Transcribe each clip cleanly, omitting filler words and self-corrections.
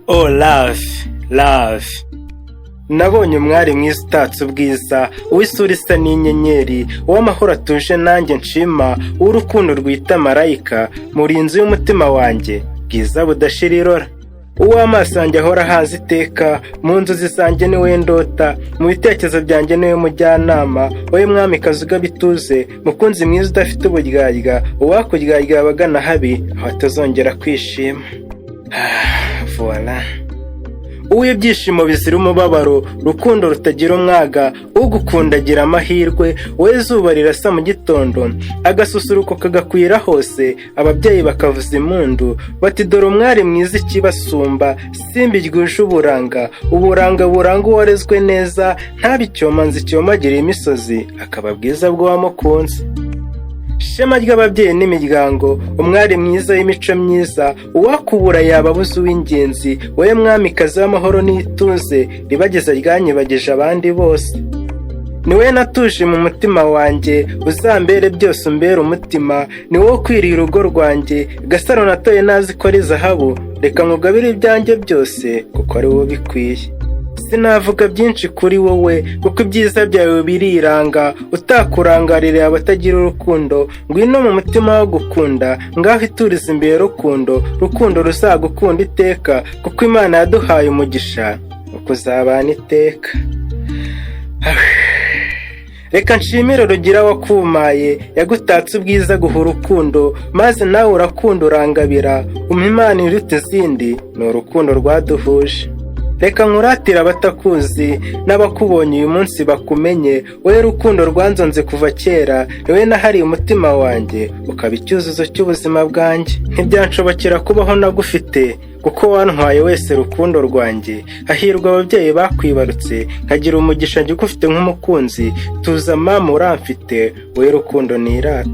Oh love, love. Nabonye umwari mwiza utatse ubwiza, uw'isura isa n'inyenyeri, uw'amahoro atuje nanjye nshima, uw'urukundo rwita marayika, murinzi w'umutima wanjye, bwiza budashira irora. Uw'amaso yanjye ahora ahaza iteka, mu nzozi zanjye ni we ndota, mu bitekerezo byanjye ni we mujyanama, wowe mwamikazi ugaba ituze, mukunzi mwiza udafite uburyarya, uwakuryarya abagana habi, aho atazongera kwishima. Voilà. Uw'ibyishimo bizira umubabaro, rukundo rutagira umwaga, ugukunda agira amahirwe, wowe zuba rirasa mu gitondo, agasusuruko kagakwira hose, ababyeyi bakavuza impundu, bati dore umwari mwiza ikibasumba, simbi ryuje uburanga, uburanga buranga uwarezwe neza, ntabe icyomanzi cyomagiriye imisozi, akaba bwiza bw'uwamukunze. Shema ry'ababyeyi n'imiryango, umwari mwiza w'imico myiza, uwakubura yaba abuze uw'ingenzi, wowe mwamikazi w'amahoro n'ituze, ribageza ryanyibageje abandi bose. Ni wowe natuje mu mutima wanjye, uzambere byose umbere umutima, ni wowe ukwiriye urugo rwanjye, Gasaro natoye nazi ko ari zahabu, reka nkugabire ibyanjye byose, kuko ari wowe bikwiye. Sinavuga byinshi kuri wowe, kuko ibyiza byawe biriranga, utakurangarira abatagira urukundo, ngwino mu mutima wo gukunda, ngaho ituriza imbere rukundo, rukundo ruzagukunda iteka, kuko Imana yaduhaye umugisha, ukuzabana iteka. Reka nshimire rugira wakumaye, yagutatse ubwiza guha urukundo, maze nawe urakunda urangabira, Imana iruta izindi, ni urukundo rwaduhuje. Reka nkuratire abatakuzi, n'abakubonye uyu munsi bakumenye, wowe rukundo rwanzonze kuva kera, wowe nahariye umutima wanjye, ukaba icyuzuzo cy'ubuzima bwanjye. Ntibyanshobokera kubaho nagufite, kuko wantwaye wese rukundo rwanjye, hahirwa ababyeyi bakwibarutse, nkagira umugisha njye ugufite nk'umukunzi, tuza mama uramfite, wowe rukundo nirata.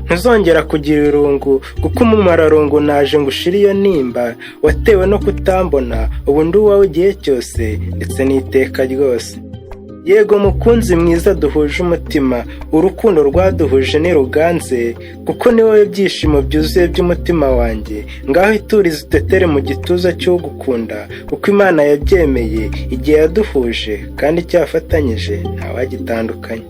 Ntuzongera kugira irungu, kuko umumararungu naje ngo ushire iyo nimba, watewe no kutambona, ubu ndi uwawe igihe cyose, ndetse n'iteka ryose. Yego mukunzi mwiza duhuje umutima, urukundo rwaduhuje niruganze, kuko ni wowe byishimo byuzuye by'umutima wanjye, ngaho iturize utetere mu gituza cy'ugukunda, kuko Imana yabyemeye igihe yaduhuje, kandi cyafatanyije ntawagitandukanye.